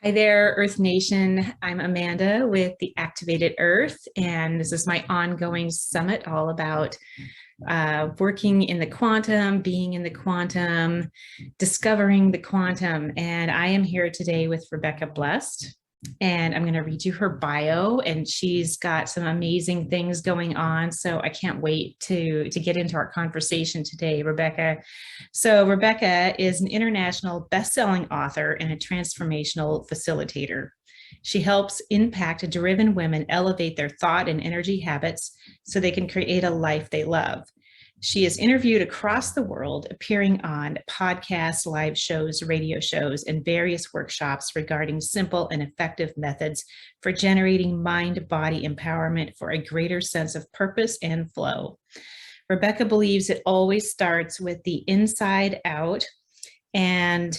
Hi there, Earth Nation. I'm Amanda with the Activated Earth, and this is my ongoing summit all about working in the quantum, being in the quantum, discovering the quantum. And I am here today with Rebecca Blust, and I'm going to read you her bio, and she's got some amazing things going on. So I can't wait to get into our conversation today, Rebecca. So Rebecca is an international best-selling author and a transformational facilitator. She helps impact-driven women elevate their thought and energy habits so they can create a life they love. She is interviewed across the world, appearing on podcasts, live shows, radio shows, and various workshops regarding simple and effective methods for generating mind-body empowerment for a greater sense of purpose and flow. Rebecca believes it always starts with the inside out. And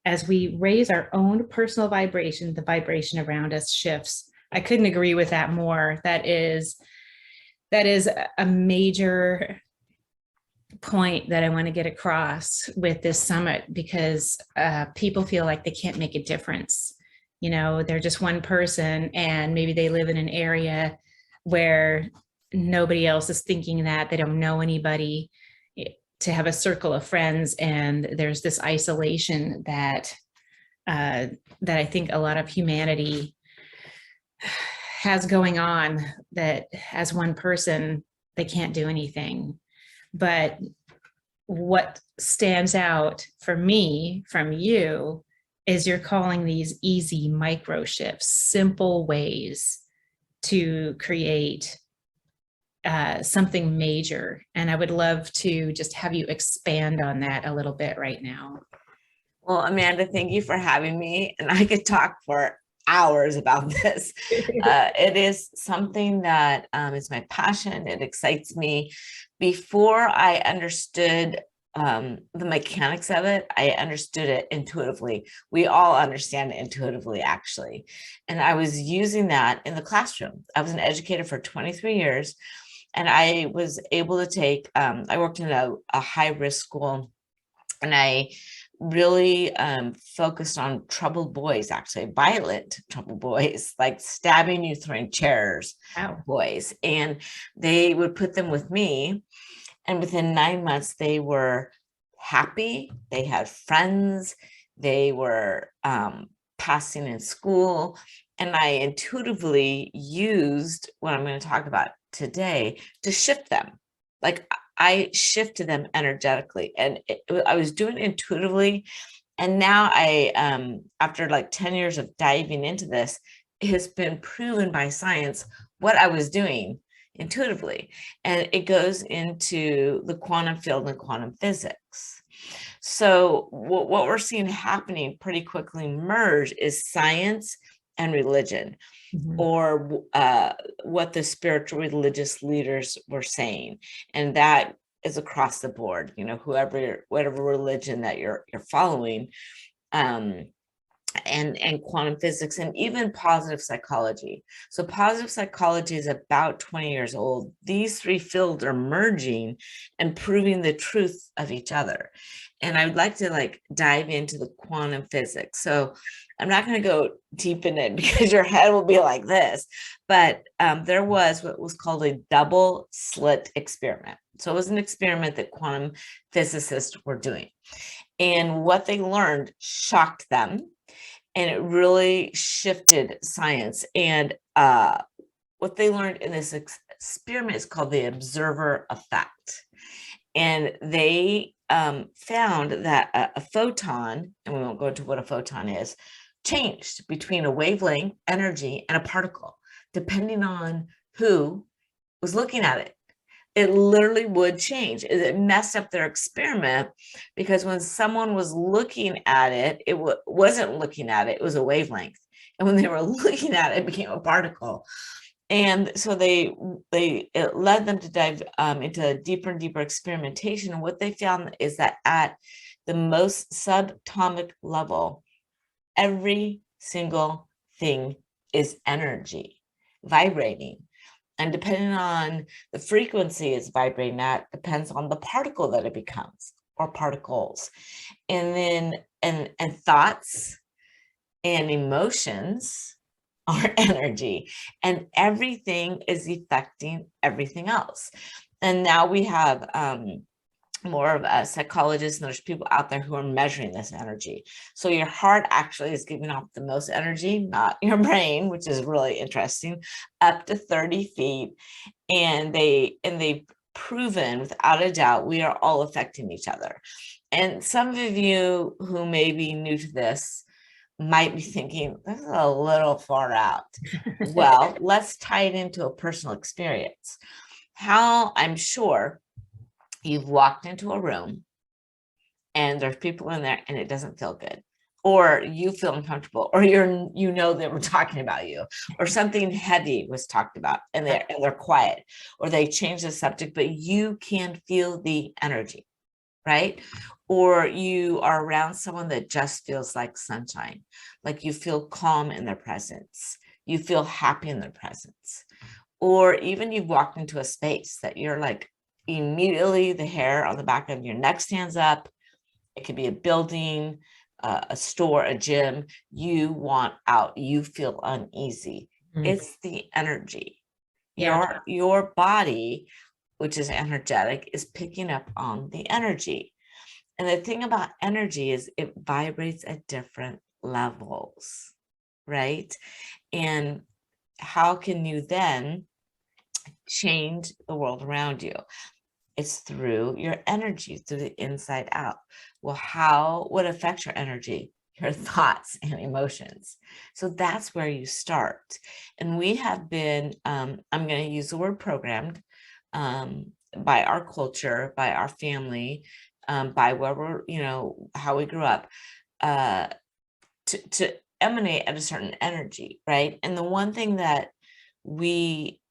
as we raise our own personal vibration, the vibration around us shifts. I couldn't agree with that more. That is a major point that I want to get across with this summit, because people feel like they can't make a difference. You know, they're just one person, and maybe they live in an area where nobody else is thinking that. They don't know anybody to have a circle of friends, and there's this isolation that that I think a lot of humanity has going on, that as one person they can't do anything. But what stands out for me from you is you're calling these easy micro shifts, simple ways to create something major. And I would love to just have you expand on that a little bit right now. Well, Amanda, thank you for having me. And I could talk for hours about this. It is something that is my passion. It excites me. Before I understood the mechanics of it, I understood it intuitively. We all understand it intuitively, actually. And I was using that in the classroom. I was an educator for 23 years. And I was able to take, I worked in a high-risk school, and I really focused on troubled boys, actually violent troubled boys, like stabbing you, throwing chairs, Wow. boys. And they would put them with me. And within 9 months, they were happy. They had friends. They were passing in school. And I intuitively used what I'm going to talk about today to shift them. Like, I shifted them energetically, and I was doing it intuitively. And now after like 10 years of diving into this, it has been proven by science what I was doing intuitively. And it goes into the quantum field and quantum physics. So what we're seeing happening pretty quickly merge is science and religion. Mm-hmm. Or what the spiritual religious leaders were saying. And that is across the board, you know, whatever religion that you're following, and quantum physics, and even positive psychology. So positive psychology is about 20 years old. These three fields are merging and proving the truth of each other. And I would like to dive into the quantum physics. So I'm not going to go deep in it because your head will be like this, but there was what was called a double slit experiment. So it was an experiment that quantum physicists were doing. And what they learned shocked them. And it really shifted science. And what they learned in this experiment is called the observer effect. And they found that a photon, and we won't go into what a photon is, changed between a wavelength, energy, and a particle, depending on who was looking at it. It literally would change. It messed up their experiment, because when someone was looking at it, it wasn't looking at it, it was a wavelength. And when they were looking at it, it became a particle. And so it led them to dive into deeper and deeper experimentation. And what they found is that at the most subatomic level, every single thing is energy vibrating. And depending on the frequency it's vibrating at, depends on the particle that it becomes, or particles. And then, and thoughts and emotions are energy, and everything is affecting everything else. And now we have more of a psychologist, and there's people out there who are measuring this energy. So your heart actually is giving off the most energy, not your brain, which is really interesting, up to 30 feet. And they've proven without a doubt we are all affecting each other. And some of you who may be new to this might be thinking, this is a little far out. Well, let's tie it into a personal experience. How I'm sure you've walked into a room and there's people in there and it doesn't feel good, or you feel uncomfortable, or you know they were talking about you, or something heavy was talked about and they're quiet, or they change the subject, but you can feel the energy, right? Or you are around someone that just feels like sunshine, like you feel calm in their presence, you feel happy in their presence. Or even you've walked into a space that you're like, immediately the hair on the back of your neck stands up. It could be a building, a store, a gym. You want out, you feel uneasy. It's the energy. Yeah. Your body, which is energetic, is picking up on the energy. And the thing about energy is it vibrates at different levels, right? And how can you then change the world around you? It's through your energy, through the inside out. Well, what affects your energy? Your thoughts and emotions. So that's where you start. And we have been, I'm going to use the word programmed, by our culture, by our family, by where we're, how we grew up, to emanate at a certain energy, right? And the one thing that we,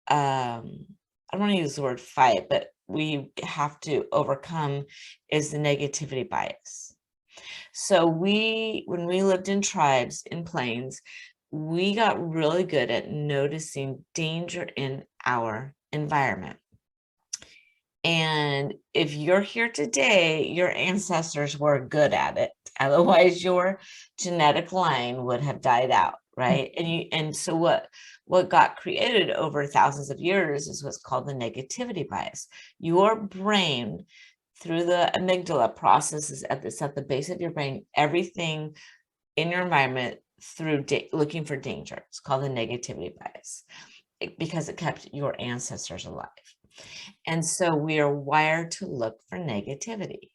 I don't want to use the word fight, but we have to overcome is the negativity bias. So when we lived in tribes in plains, we got really good at noticing danger in our environment. And if you're here today, your ancestors were good at it. Otherwise, your genetic line would have died out, right? And so what got created over thousands of years is what's called the negativity bias. Your brain, through the amygdala, processes at the base of your brain everything in your environment through looking for danger. It's called the negativity bias because it kept your ancestors alive. And so we are wired to look for negativity,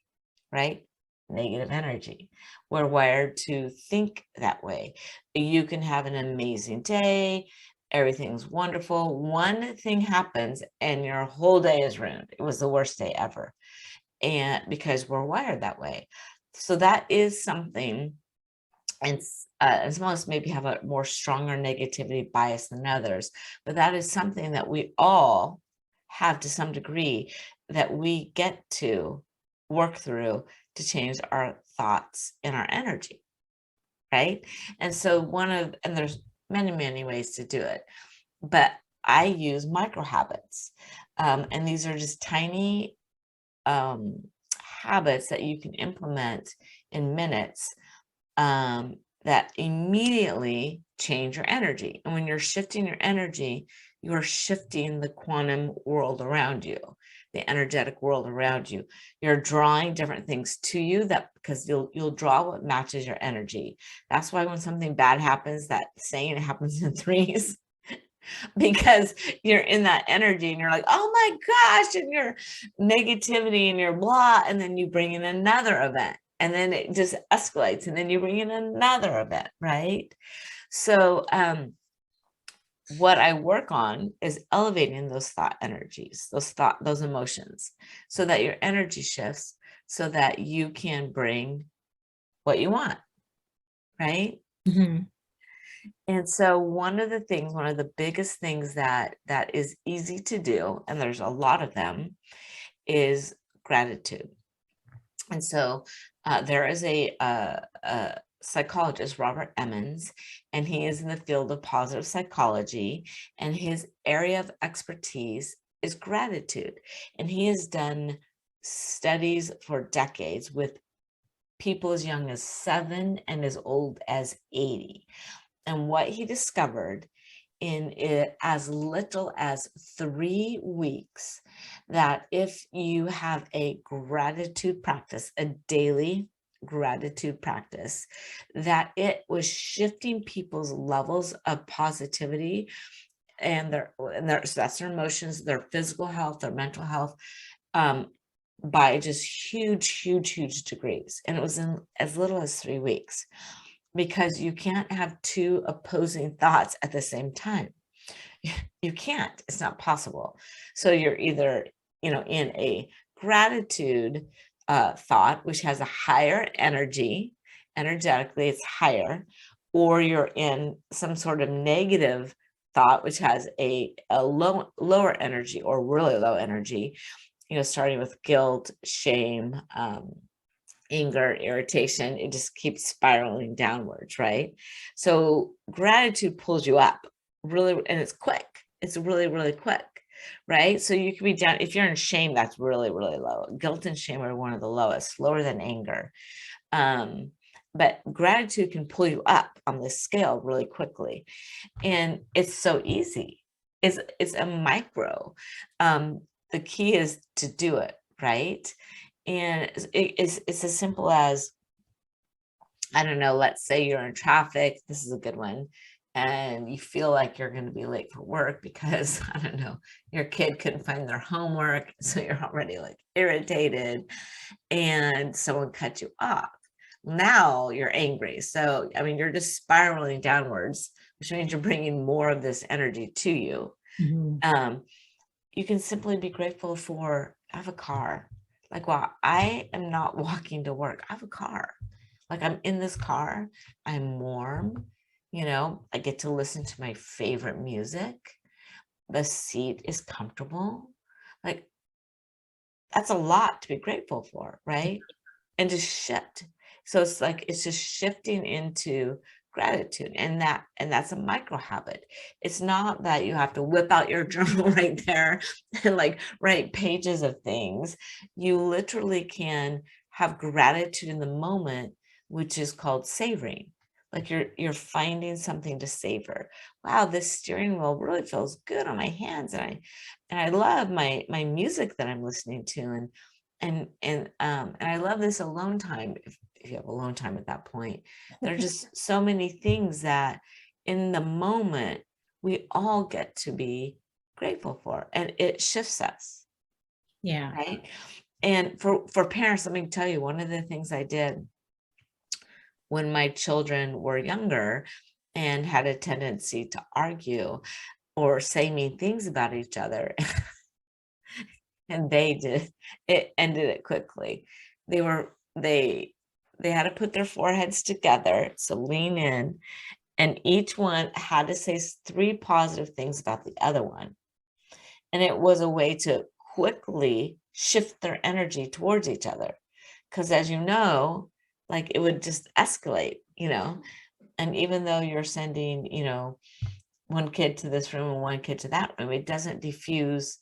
right? Negative energy. We're wired to think that way. You can have an amazing day. Everything's wonderful. One thing happens and your whole day is ruined. It was the worst day ever. And because we're wired that way. So that is something, and some of us maybe have a more stronger negativity bias than others, but that is something that we all have to some degree that we get to work through to change our thoughts and our energy, right? And so and there's many, many ways to do it, but I use micro habits. And these are just tiny habits that you can implement in minutes that immediately change your energy. And when you're shifting your energy, you're shifting the quantum world around you, the energetic world around you. You're drawing different things to you because you'll draw what matches your energy. That's why when something bad happens, that saying it happens in threes, because you're in that energy and you're like, oh my gosh, and your negativity and your blah, and then you bring in another event. And then it just escalates, and then you bring in another event, right? So what I work on is elevating those thought energies, those emotions, so that your energy shifts, so that you can bring what you want, right? And so one of the biggest things that is easy to do, and there's a lot of them, is gratitude. And so there is a psychologist, Robert Emmons, and he is in the field of positive psychology, and his area of expertise is gratitude. And he has done studies for decades with people as young as 7 and as old as 80. And what he discovered in it as little as 3 weeks, that if you have a gratitude practice, a daily gratitude practice, that it was shifting people's levels of positivity and so that's their emotions, their physical health, their mental health, by just huge degrees. And it was in as little as 3 weeks, because you can't have two opposing thoughts at the same time. You can't, it's not possible. So you're either, in a gratitude thought, which has a higher energy, energetically it's higher, or you're in some sort of negative thought, which has a lower energy or really low energy, starting with guilt, shame, anger, irritation. It just keeps spiraling downwards, right? So gratitude pulls you up really, and it's quick. It's really quick, right? So you can be down, if you're in shame, that's really low. Guilt and shame are one of the lowest, lower than anger. But gratitude can pull you up on this scale really quickly. And it's so easy. It's a micro. The key is to do it, right? And it's as simple as, I don't know, let's say you're in traffic. This is a good one. And you feel like you're going to be late for work because, I don't know, your kid couldn't find their homework. So you're already like irritated and someone cut you off. Now you're angry. So, I mean, you're just spiraling downwards, which means you're bringing more of this energy to you. You can simply be grateful for, I have a car. Like, wow, I am not walking to work. I have a car. Like, I'm in this car. I'm warm. I get to listen to my favorite music. The seat is comfortable. Like, that's a lot to be grateful for, right? And just shift. So it's like, it's just shifting into gratitude, and that's a micro habit. It's not that you have to whip out your journal right there and like write pages of things. You literally can have gratitude in the moment, which is called savoring. Like you're finding something to savor. Wow, this steering wheel really feels good on my hands, and I love my music that I'm listening to, and I love this alone time. If you have alone time at that point, there are just so many things that in the moment we all get to be grateful for, and it shifts us. Yeah. Right. And for parents, let me tell you, one of the things I did when my children were younger and had a tendency to argue or say mean things about each other, and it ended it quickly. They had to put their foreheads together, so lean in, and each one had to say 3 positive things about the other one. And it was a way to quickly shift their energy towards each other. Because as you know, like it would just escalate, and even though you're sending, one kid to this room and one kid to that room, it doesn't diffuse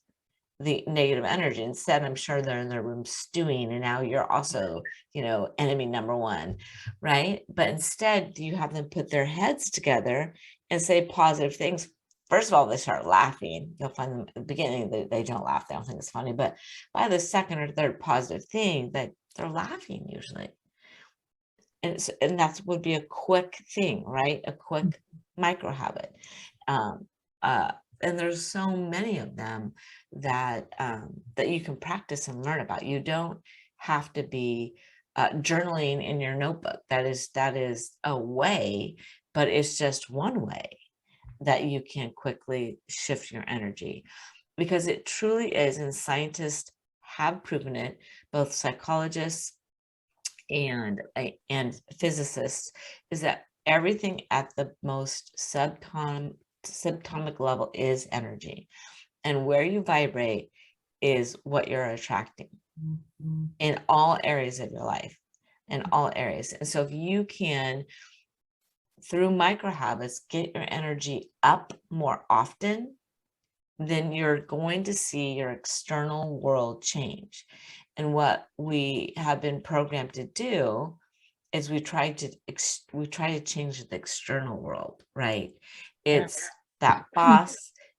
the negative energy. Instead, I'm sure they're in their room stewing, and now you're also, enemy number one, right? But instead, you have them put their heads together and say positive things. First of all, they start laughing. You'll find them at the beginning, they don't laugh. They don't think it's funny. But by the second or third positive thing, that they're laughing usually. And that would be a quick thing, right? A quick micro habit. And there's so many of them that that you can practice and learn about. You don't have to be journaling in your notebook. That is a way, but it's just one way that you can quickly shift your energy, because it truly is, and scientists have proven it, both psychologists and physicists, is that everything at the most subatomic level is energy, and where you vibrate is what you're attracting in all areas of your life, in all areas. And so if you can, through micro habits, get your energy up more often, then you're going to see your external world change. And what we have been programmed to do is we try to change the external world, right? Yeah. It's that boss,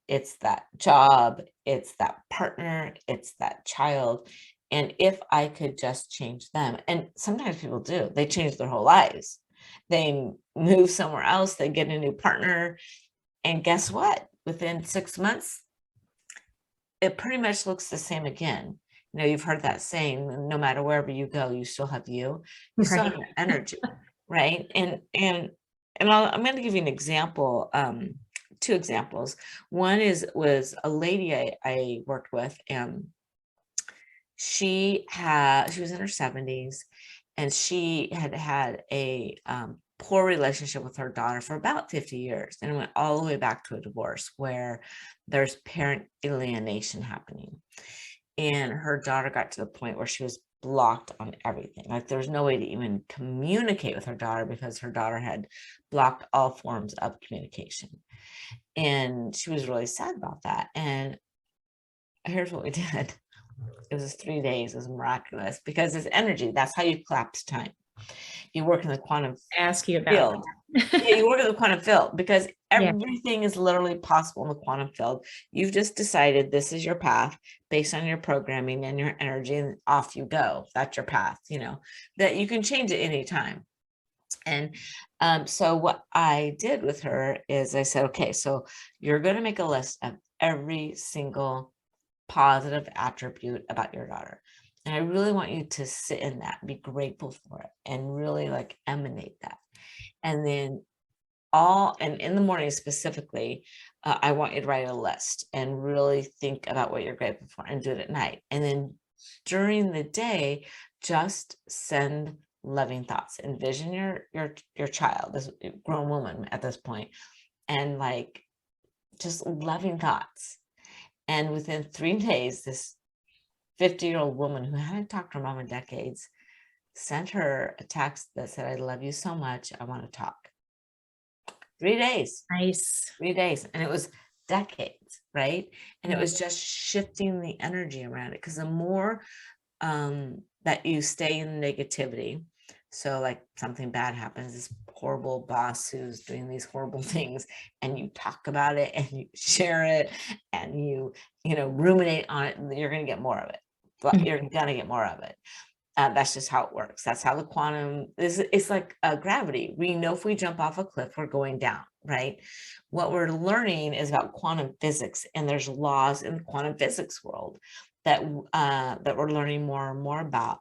it's that job, it's that partner, it's that child. And if I could just change them, and sometimes people do, they change their whole lives. They move somewhere else, they get a new partner, and guess what? Within 6 months, it pretty much looks the same again. You know, you've heard that saying, no matter wherever you go, you still have you. You still have Right. your energy, right? I'm going to give you an example, two examples. One was a lady I worked with, and she was in her 70s, and she had had a poor relationship with her daughter for about 50 years, and it went all the way back to a divorce where there's parent alienation happening. And her daughter got to the point where she was blocked on everything. Like there was no way to even communicate with her daughter because her daughter had blocked all forms of communication. And she was really sad about that. And here's what we did. It was 3 days. It was miraculous because it's energy. That's how you collapse time. You work in the quantum Ask you about field. Yeah, you work in the quantum field because Yeah. everything is literally possible in the quantum field. You've just decided this is your path based on your programming and your energy, and off you go. That's your path, you know, that you can change at any time. And so what I did with her is I said, okay, so you're going to make a list of every single positive attribute about your daughter. And I really want you to sit in that, be grateful for it, and really like emanate that. And then and in the morning specifically, I want you to write a list and really think about what you're grateful for, and do it at night. And then during the day, just send loving thoughts. Envision your child, this grown woman at this point, and like just loving thoughts. And within 3 days, this 50-year-old woman who hadn't talked to her mom in decades sent her a text that said, "I love you so much. I want to talk." 3 days, Nice. 3 days. And it was decades, right? And it Yeah. was just shifting the energy around it. Because the more that you stay in negativity, so like something bad happens, this horrible boss who's doing these horrible things, and you talk about it and you share it and you know, ruminate on it, you're going to get more of it. But you're going to get more of it. That's just how it works. That's how the quantum is. It's like gravity. We know if we jump off a cliff, we're going down, right? What we're learning is about quantum physics, and there's laws in the quantum physics world that that we're learning more and more about.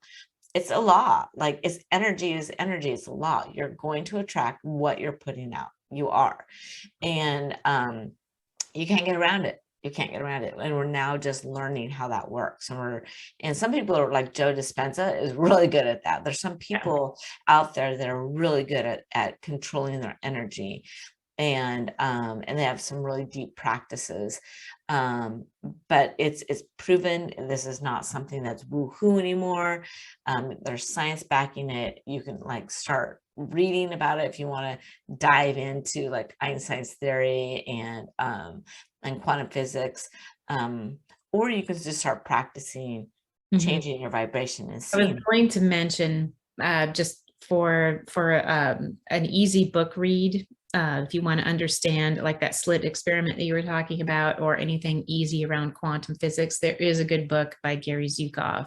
It's a law. Like it's energy is energy. It's a law. You're going to attract what you're putting out. You are, and you can't get around it. You can't get around it. And we're now just learning how that works. And some people are like Joe Dispenza is really good at that. There's some people out there that are really good at controlling their energy. And they have some really deep practices. But it's proven this is not something that's woo-hoo anymore. There's science backing it. You can like start reading about it if you want to dive into like Einstein's theory and quantum physics, or you can just start practicing changing your vibration and I was seeing. going to mention just for an easy book read, if you want to understand like that slit experiment that you were talking about, or anything easy around quantum physics, there is a good book by Gary Zukov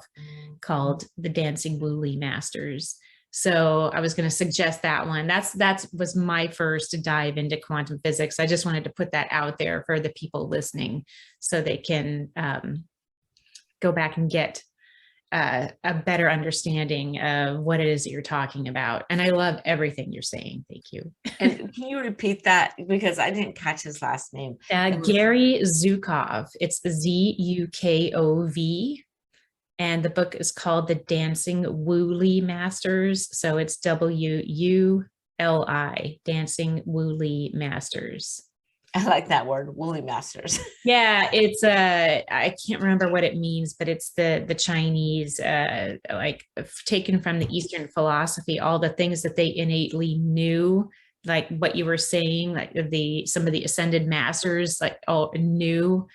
called The Dancing Wooly Masters. So I was going to suggest that one. That was my first dive into quantum physics. I just wanted to put that out there for the people listening so they can go back and get a better understanding of what it is that you're talking about. And I love everything you're saying. Thank you. And can you repeat that? Because I didn't catch his last name. Gary Zukov. It's Zukov. And the book is called The Dancing Wooly Masters. So it's Wuli, Dancing Wooly Masters. I like that word, woolly masters. Yeah, it's I can't remember what it means, but it's the Chinese like taken from the Eastern philosophy, all the things that they innately knew, like what you were saying, like some of the ascended masters like all knew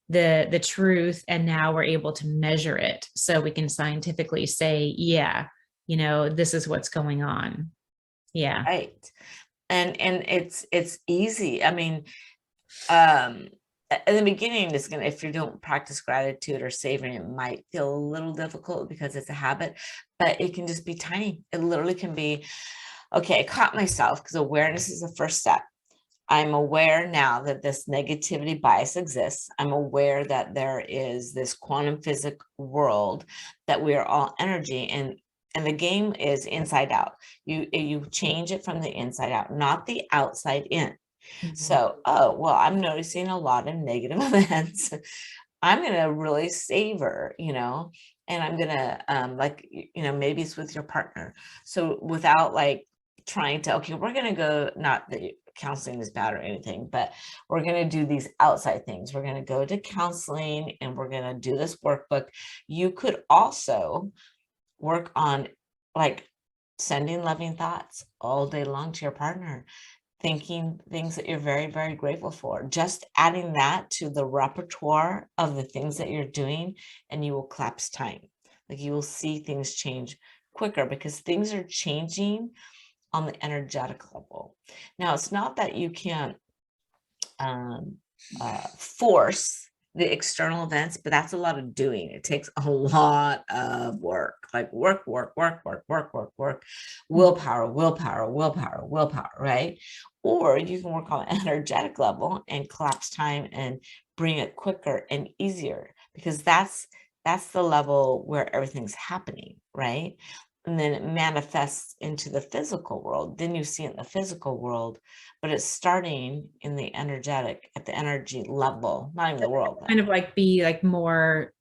the truth, and now we're able to measure it, so we can scientifically say, yeah, this is what's going on. Yeah. Right. And it's easy. I mean, in the beginning, if you don't practice gratitude or savoring, it might feel a little difficult because it's a habit, but it can just be tiny. It literally can be, okay, I caught myself, because awareness is the first step. I'm aware now that this negativity bias exists. I'm aware that there is this quantum physics world, that we are all energy, and the game is inside out. You change it from the inside out, not the outside in. So, oh, well, I'm noticing a lot of negative events. I'm going to really savor, and I'm going to, maybe it's with your partner. So without like trying to, okay, we're going to go, not that counseling is bad or anything, but we're going to do these outside things. We're going to go to counseling and we're going to do this workbook. You could also work on like sending loving thoughts all day long to your partner, thinking things that you're very, very grateful for. Just adding that to the repertoire of the things that you're doing, and you will collapse time. Like, you will see things change quicker because things are changing on the energetic level. Now, it's not that you can't force the external events, but that's a lot of doing. It takes a lot of work, like work, willpower, right? Or you can work on an energetic level and collapse time and bring it quicker and easier, because that's the level where everything's happening, right? And then it manifests into the physical world. Then you see it in the physical world, but it's starting in the energetic, at the energy level, not even the world. Kind of like be like more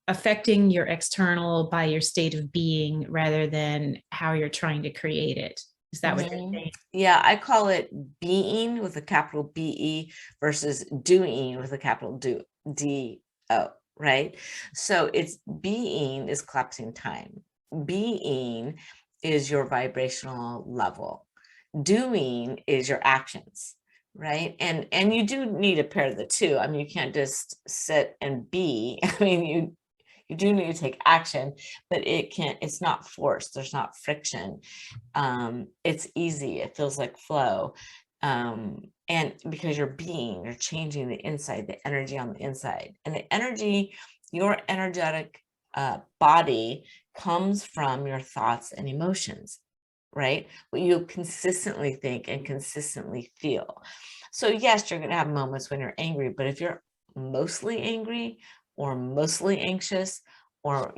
affecting your external by your state of being rather than how you're trying to create it. Is that what you're saying? Yeah, I call it being with a capital BE versus doing with a capital DO, right? So it's being is collapsing time. Being is your vibrational level. Doing is your actions, right? And you do need to pair the two. I mean, you can't just sit and be. I mean, you do need to take action, but it's not forced. There's not friction. It's easy. It feels like flow. And because you're changing the inside, the energy on the inside, and the energy, your energetic body comes from your thoughts and emotions, right? What you consistently think and consistently feel. So yes, you're going to have moments when you're angry, but if you're mostly angry or mostly anxious, or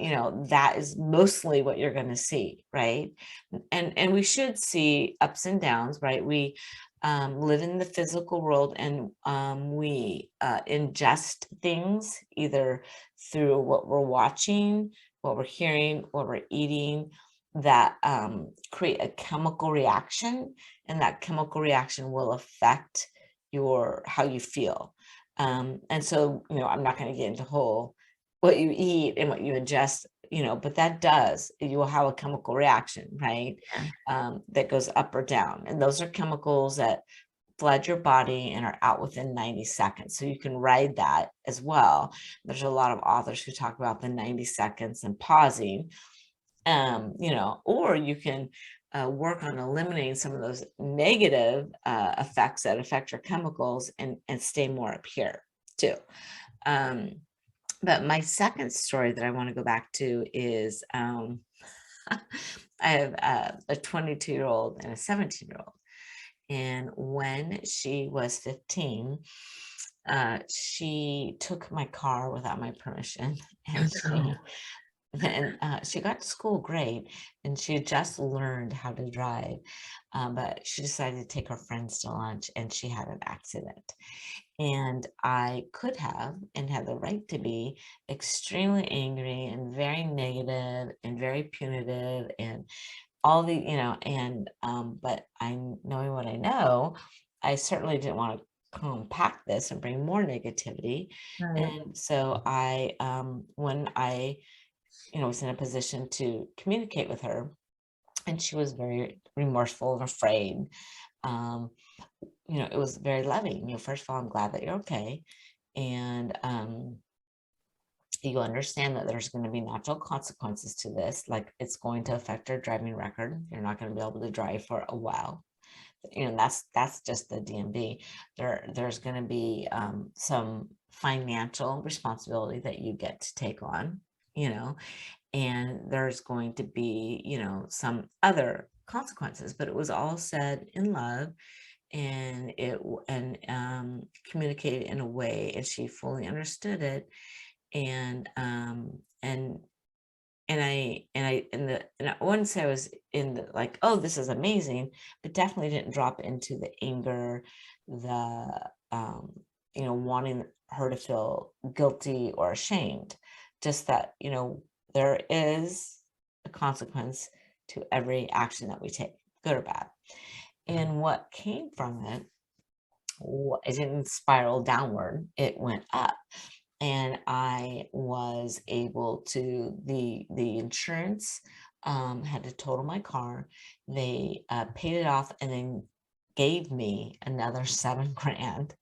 that is mostly what you're going to see, right? And we should see ups and downs, right? We live in the physical world, and we ingest things either through what we're watching, what we're hearing, what we're eating, that create a chemical reaction, and that chemical reaction will affect how you feel. And so, I'm not going to get into what you eat and what you ingest, but that you will have a chemical reaction, right? Yeah. That goes up or down. And those are chemicals that flood your body and are out within 90 seconds. So you can ride that as well. There's a lot of authors who talk about the 90 seconds and pausing, or you can work on eliminating some of those negative effects that affect your chemicals, and stay more up here too. But my second story that I want to go back to is I have a 22-year-old and a 17-year-old. And when she was 15, she took my car without my permission, and she got to school great, and she had just learned how to drive, but she decided to take her friends to lunch, and she had an accident. And I could have, and had the right to be, extremely angry and very negative and very punitive and all the, but knowing what I know, I certainly didn't want to compact this and bring more negativity. Right. And so when I, was in a position to communicate with her, and she was very remorseful and afraid, it was very loving. First of all, I'm glad that you're okay. And, you understand that there's going to be natural consequences to this, like it's going to affect your driving record. You're not going to be able to drive for a while. That's just the DMV. There's going to be some financial responsibility that you get to take on, and there's going to be, some other consequences, but it was all said in love, and communicated in a way, and she fully understood it. And I wouldn't say I was in the like, oh, this is amazing, but definitely didn't drop into the anger, the wanting her to feel guilty or ashamed. Just that, there is a consequence to every action that we take, good or bad. And what came from it didn't spiral downward, it went up. And I was able to, the insurance had to total my car. They paid it off and then gave me another 7 grand.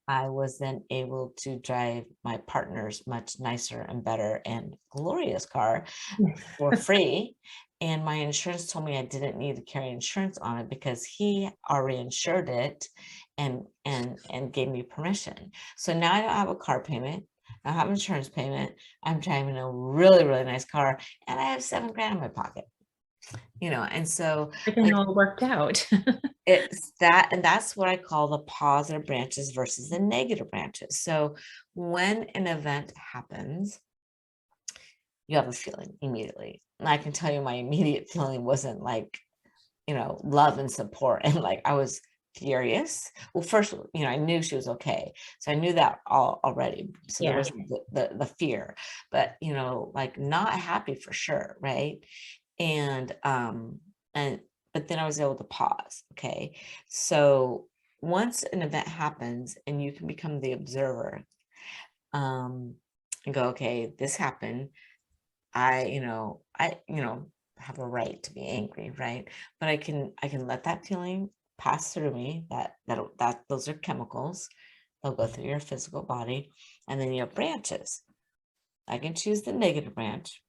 I was then able to drive my partner's much nicer and better and glorious car for free. And my insurance told me I didn't need to carry insurance on it because he already insured it and gave me permission. So now I don't have a car payment. I have insurance payment. I'm driving a really, really nice car, and I have 7 grand in my pocket. And so Everything all worked out. it's that, and that's what I call the positive branches versus the negative branches. So when an event happens, you have a feeling immediately. And I can tell you my immediate feeling wasn't like, love and support. And like, I was furious. Well, first, I knew she was okay. So I knew that already. So there was the fear, but, like not happy for sure. Right. And but then I was able to pause. Okay. So once an event happens and you can become the observer, and go, okay, this happened. I have a right to be angry, right? But I can let that feeling pass through me, that those are chemicals. They'll go through your physical body. And then you have branches. I can choose the negative branch.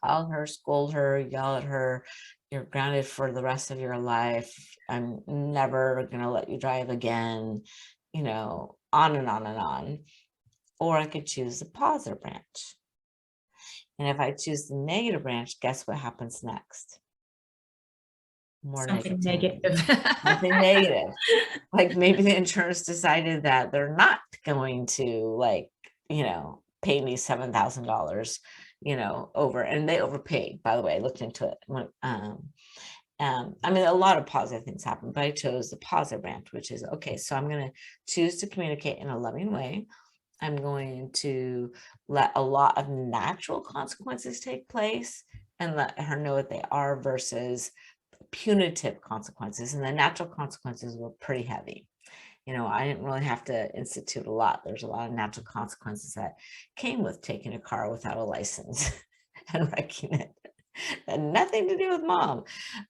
Call her, scold her, yell at her. You're grounded for the rest of your life. I'm never going to let you drive again, on and on and on. Or I could choose the positive branch. And if I choose the negative branch, guess what happens next? More Something negativity. negative. Something negative. Like maybe the insurance decided that they're not going to pay me $7,000, over, and they overpaid, by the way. I looked into it. I mean, a lot of positive things happen, but I chose the positive branch, which is, okay, so I'm going to choose to communicate in a loving way. I'm going to let a lot of natural consequences take place and let her know what they are versus punitive consequences. And the natural consequences were pretty heavy. I didn't really have to institute a lot. There's a lot of natural consequences that came with taking a car without a license and wrecking it. And nothing to do with mom.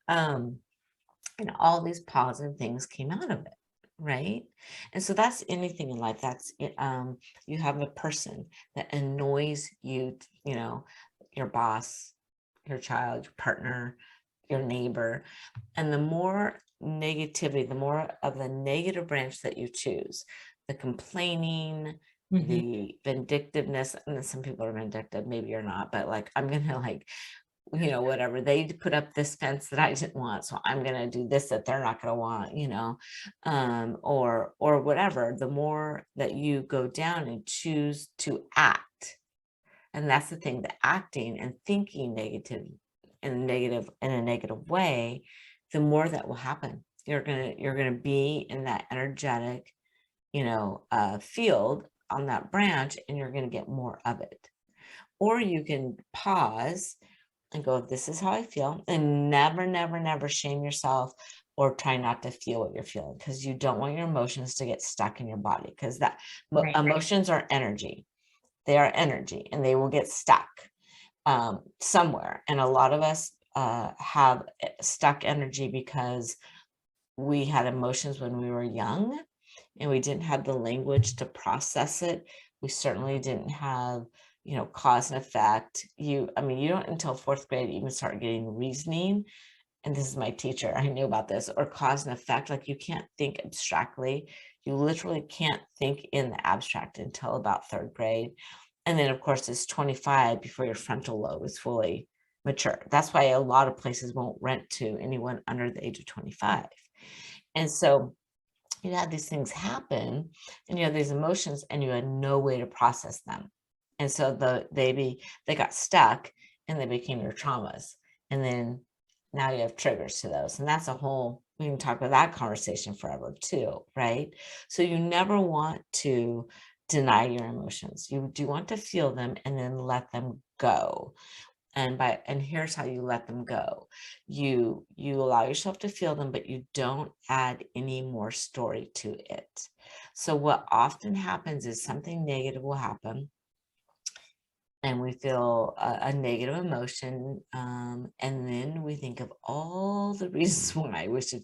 All these positive things came out of it. Right. And so that's anything in life. That's it. You have a person that annoys you, your boss, your child, your partner, your neighbor. And the more negativity, the more of the negative branch that you choose, the complaining, the vindictiveness, and then some people are vindictive, maybe you're not, but like, I'm going to whatever, they put up this fence that I didn't want, so I'm going to do this that they're not going to want, or whatever. The more that you go down and choose to act, and that's the thing, the acting and thinking in a negative way, the more that will happen. You're gonna be in that energetic, field on that branch, and you're gonna get more of it. Or you can pause and go, this is how I feel, and never, never, never shame yourself or try not to feel what you're feeling, because you don't want your emotions to get stuck in your body, because emotions are energy. They are energy, and they will get stuck somewhere. And a lot of us have stuck energy because we had emotions when we were young and we didn't have the language to process it We certainly didn't have, cause and effect. I mean, you don't until 4th grade even start getting reasoning. And this is my teacher, I knew about this, or cause and effect. Like, you can't think abstractly. You literally can't think in the abstract until about 3rd grade. And then, of course, it's 25 before your frontal lobe is fully mature. That's why a lot of places won't rent to anyone under the age of 25. And so you had these things happen, and you had these emotions, and you had no way to process them. And so they got stuck, and they became your traumas. And then now you have triggers to those. And that's we can talk about that conversation forever too, right? So you never want to deny your emotions. You do want to feel them and then let them go. And here's how you let them go. You allow yourself to feel them, but you don't add any more story to it. So what often happens is something negative will happen, and we feel a negative emotion, and then we think of all the reasons why we should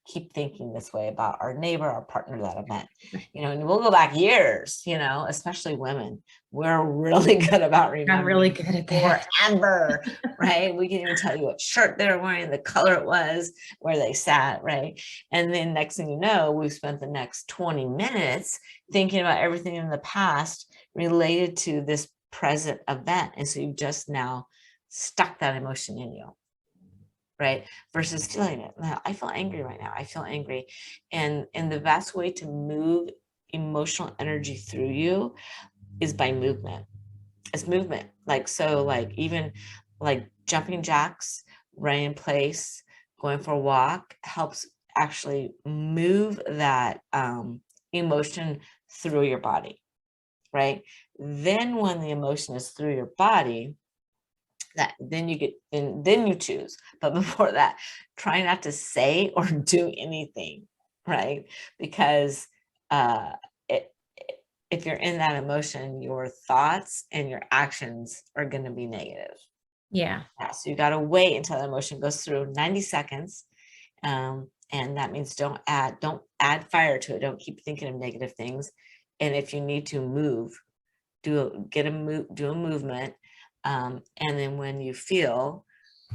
keep thinking this way about our neighbor, our partner, that event, and we'll go back years, especially women. We're really good about I'm really remembering good at that. forever, right? We can even tell you what shirt they were wearing, the color it was, where they sat, right? And then next thing you know, we've spent the next 20 minutes thinking about everything in the past related to this present event. And so you've just now stuck that emotion in you. Right? Versus feeling it. Now, I feel angry right now. I feel angry. And the best way to move emotional energy through you is by movement. It's movement. Even like jumping jacks, running in place, going for a walk helps actually move that emotion through your body. Right? Then when the emotion is through your body, then you choose. But before that, try not to say or do anything, right? Because if you're in that emotion, your thoughts and your actions are going to be negative. Yeah. So you got to wait until the emotion goes through 90 seconds. And that means don't add fire to it. Don't keep thinking of negative things. And if you need to move, do a movement. And then when you feel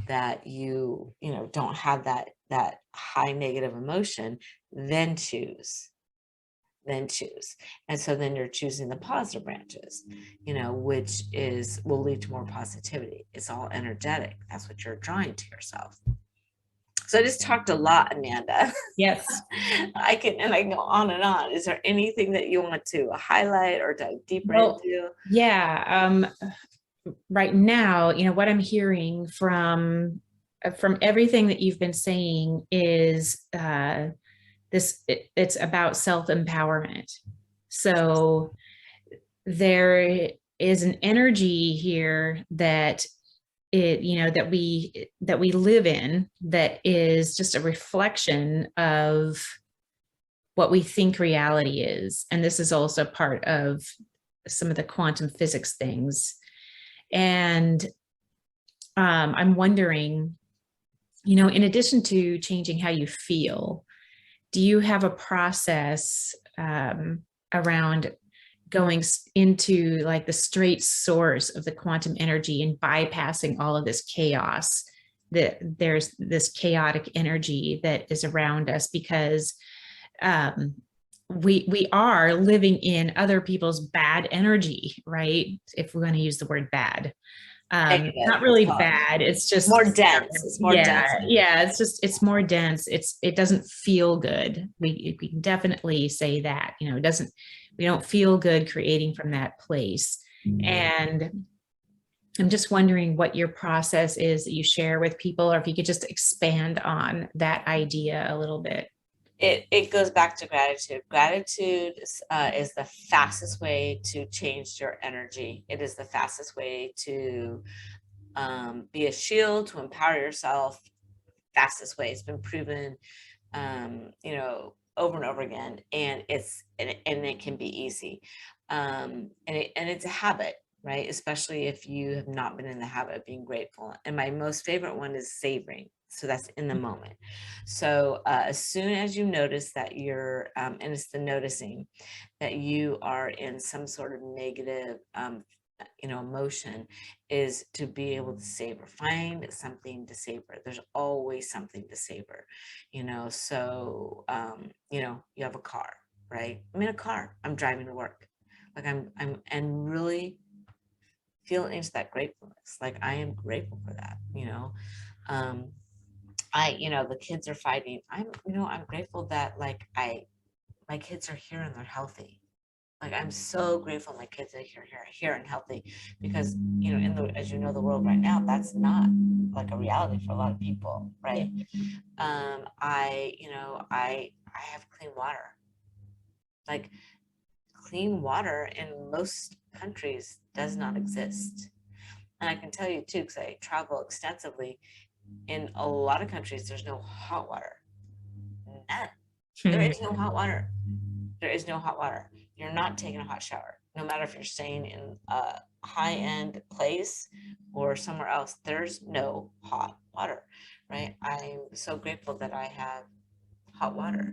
that you don't have that high negative emotion, then choose. And so then you're choosing the positive branches, which will lead to more positivity. It's all energetic. That's what you're drawing to yourself. So I just talked a lot, Amanda. Yes. I can go on and on. Is there anything that you want to highlight or dive deeper into? Yeah. Right now, what I'm hearing from everything that you've been saying is it's about self-empowerment. So there is an energy here that that we live in, that is just a reflection of what we think reality is. And this is also part of some of the quantum physics things. And I'm wondering, in addition to changing how you feel, do you have a process around going into like the straight source of the quantum energy and bypassing all of this chaos? That there's this chaotic energy that is around us, because we are living in other people's bad energy, right? If we're going to use the word bad. Not really bad. It's just more dense. It's more dense. Yeah. It's more dense. It doesn't feel good. We can definitely say that, we don't feel good creating from that place. And I'm just wondering what your process is that you share with people, or if you could just expand on that idea a little bit. It goes back to gratitude. Gratitude is the fastest way to change your energy. It is the fastest way to be a shield, to empower yourself. Fastest way. It's been proven, over and over again, and it can be easy, and it's a habit, right? Especially if you have not been in the habit of being grateful. And my most favorite one is savoring. So that's in the moment. So as soon as you notice that you're, and it's the noticing that you are in some sort of negative, emotion, is to be able to savor, find something to savor. There's always something to savor, so, you have a car, right? I'm in a car, I'm driving to work. Like and really feel into that gratefulness. Like I am grateful for that, um, the kids are fighting. I'm grateful that like my kids are here and they're healthy. Like I'm so grateful my kids are here and healthy, because as the world right now, that's not like a reality for a lot of people, right? I have clean water. Like clean water in most countries does not exist. And I can tell you too, because I travel extensively, in a lot of countries, there's no hot water. None. There is no hot water. There is no hot water. You're not taking a hot shower. No matter if you're staying in a high-end place or somewhere else, there's no hot water, right? I'm so grateful that I have hot water,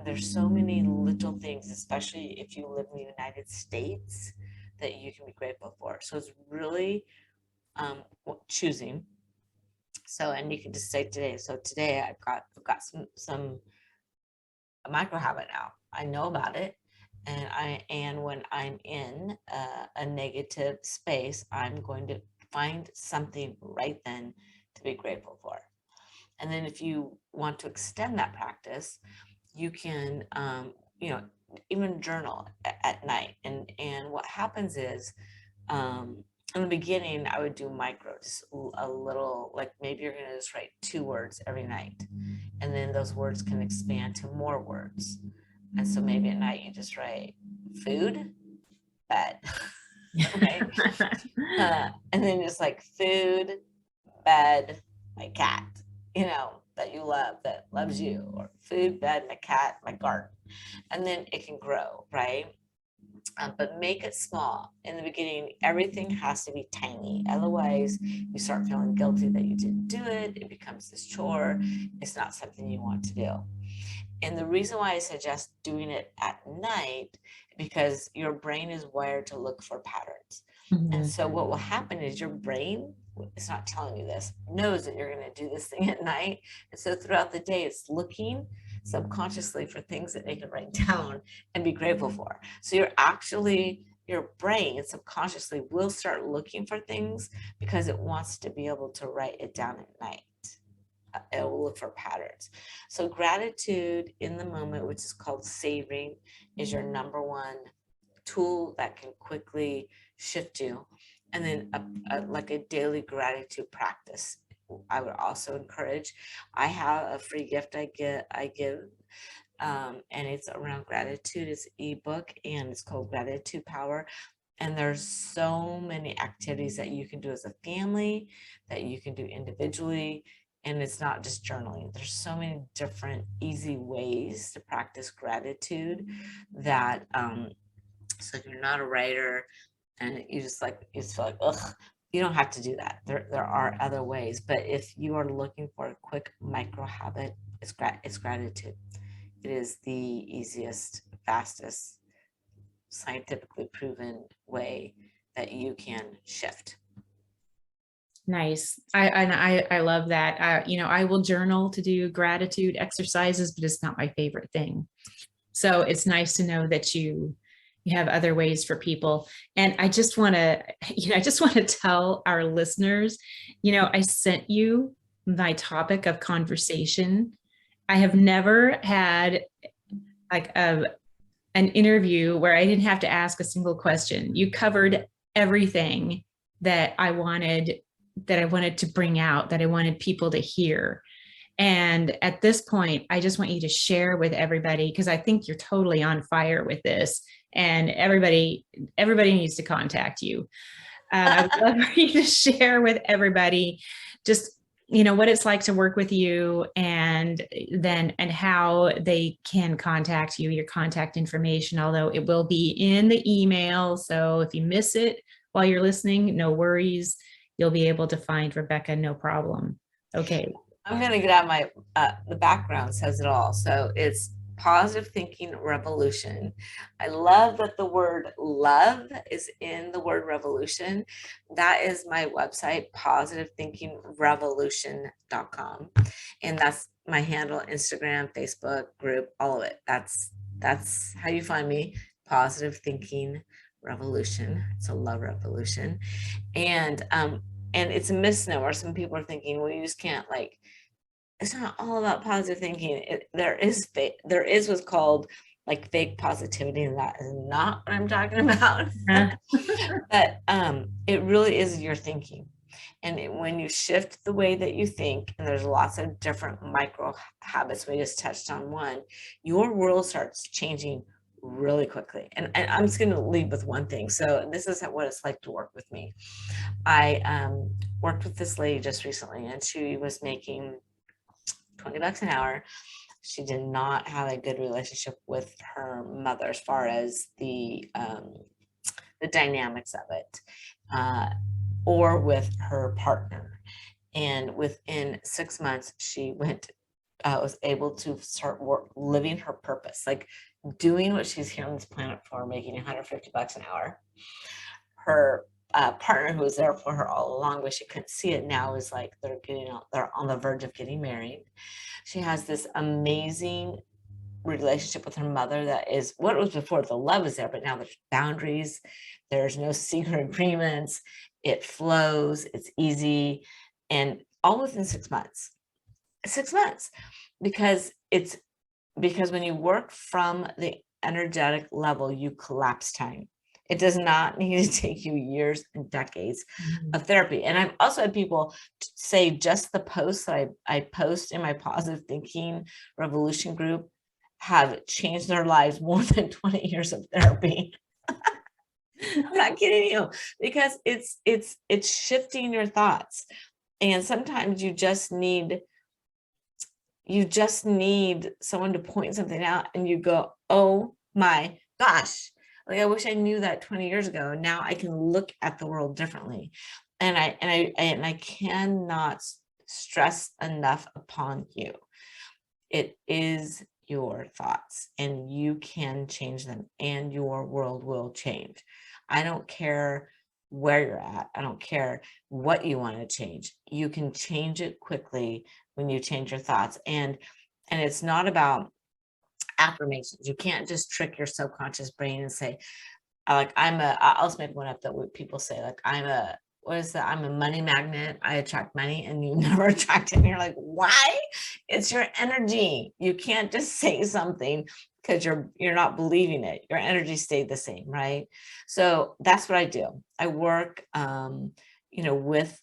there's so many little things, especially if you live in the United States, that you can be grateful for. So it's really choosing. So, and you can just say today. So today I've got some micro habit now. I know about it, and when I'm in a negative space, I'm going to find something right then to be grateful for. And then if you want to extend that practice, you can even journal at night. And what happens is, in the beginning, I would do micros, a little, like maybe you're going to just write 2 words every night. And then those words can expand to more words. And so maybe at night you just write food, bed, right? And then just like food, bed, my cat, that you love, that loves you, or food, bed, my cat, my garden. And then it can grow, right? But make it small. In the beginning, everything has to be tiny. Otherwise, you start feeling guilty that you didn't do it. It becomes this chore. It's not something you want to do. And the reason why I suggest doing it at night, because your brain is wired to look for patterns. And so what will happen is your brain, it's not telling you this, knows that you're going to do this thing at night. And so throughout the day, it's looking subconsciously for things that they can write down and be grateful for. So your brain subconsciously will start looking for things because it wants to be able to write it down at night. It will look for patterns. So gratitude in the moment, which is called savoring, is your number one tool that can quickly shift you. And then like a daily gratitude practice, I would also encourage. I have a free gift I give, and it's around gratitude. It's an ebook, and it's called Gratitude Power. And there's so many activities that you can do as a family, that you can do individually. And it's not just journaling. There's so many different easy ways to practice gratitude that, so if you're not a writer and you feel like, ugh, you don't have to do that. There are other ways. But if you are looking for a quick micro habit, it's gratitude. It is the easiest, fastest, scientifically proven way that you can shift. Nice. I love that. I will journal to do gratitude exercises, but it's not my favorite thing. So it's nice to know that you have other ways for people. And I just want to tell our listeners, I sent you my topic of conversation. I have never had like an interview where I didn't have to ask a single question. You covered everything that I wanted to bring out, that I wanted people to hear. And at this point, I just want you to share with everybody, because I think you're totally on fire with this, and everybody needs to contact you. I would love for you to share with everybody just, what it's like to work with you, and how they can contact you, your contact information, although it will be in the email. So if you miss it while you're listening, no worries. you'll be able to find Rebecca, no problem. Okay. I'm going to get out my, the background says it all. So it's Positive Thinking Revolution. I love that the word love is in the word revolution. That is my website, positivethinkingrevolution.com. And that's my handle, Instagram, Facebook group, all of it. That's how you find me, Positive Thinking Revolution. It's a love revolution. And it's a misnomer. Some people are thinking, well, you just can't, like, it's not all about positive thinking. There is what's called like fake positivity, and that is not what I'm talking about. But it really is your thinking. And when you shift the way that you think, and there's lots of different micro habits, we just touched on one, your world starts changing really quickly. And I'm just going to leave with one thing. So this is what it's like to work with me. I worked with this lady just recently, and she was making $20 an hour. She did not have a good relationship with her mother as far as the dynamics of it, or with her partner. And within 6 months, she was able to start living her purpose, like doing what she's here on this planet for, making $150 an hour. Her partner, who was there for her all along, but she couldn't see it now, is like they're on the verge of getting married. She has this amazing relationship with her mother that is what it was before. The love is there, but now there's boundaries, there's no secret agreements, it flows, it's easy, and all within 6 months. 6 months, because when you work from the energetic level, you collapse time. It does not need to take you years and decades of therapy. And I've also had people say just the posts that I post in my Positive Thinking Revolution group have changed their lives more than 20 years of therapy. I'm not kidding you, because it's shifting your thoughts. And sometimes you just need someone to point something out and you go, oh my gosh. Like, I wish I knew that 20 years ago. Now I can look at the world differently. And I cannot stress enough upon you. It is your thoughts, and you can change them, and your world will change. I don't care where you're at. I don't care what you want to change. You can change it quickly when you change your thoughts. And it's not about affirmations. You can't just trick your subconscious brain and say, like, I'll just make one up that people say, like, I'm a money magnet. I attract money, and you never attract it. And you're like, why? It's your energy. You can't just say something because you're not believing it. Your energy stayed the same, right? So that's what I do. I work, with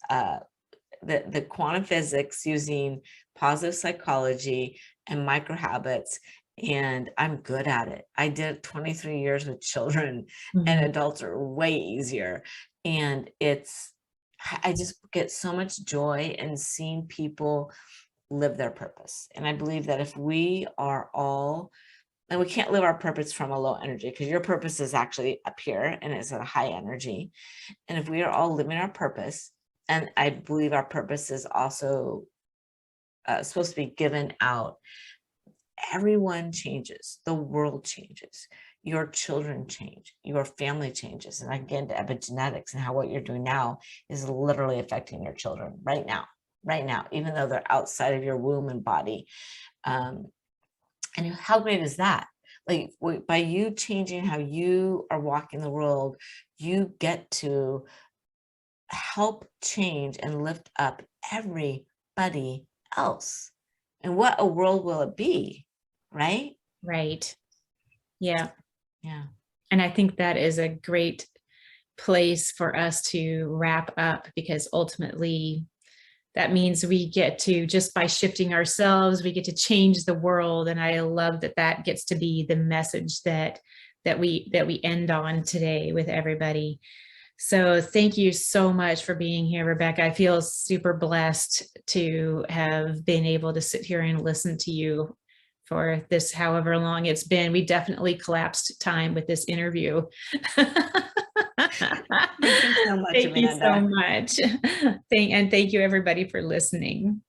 the quantum physics using positive psychology and micro habits. And I'm good at it. I did 23 years with children, and adults are way easier. And I just get so much joy in seeing people live their purpose. And I believe that if we are all, and we can't live our purpose from a low energy, because your purpose is actually up here and it's at a high energy. And if we are all living our purpose, and I believe our purpose is also supposed to be given out, everyone changes, the world changes, your children change, your family changes. And I get into epigenetics and how what you're doing now is literally affecting your children right now, even though they're outside of your womb and body. And how great is that? Like, by you changing how you are walking the world, you get to help change and lift up everybody else. And what a world will it be, right? Right. Yeah. Yeah. And I think that is a great place for us to wrap up, because ultimately that means we get to, just by shifting ourselves, we get to change the world. And I love that gets to be the message that we end on today with everybody. So thank you so much for being here, Rebecca. I feel super blessed to have been able to sit here and listen to you for this, however long it's been. We definitely collapsed time with this interview. Thank you so much, Thank you so Amanda. much. And thank you everybody for listening.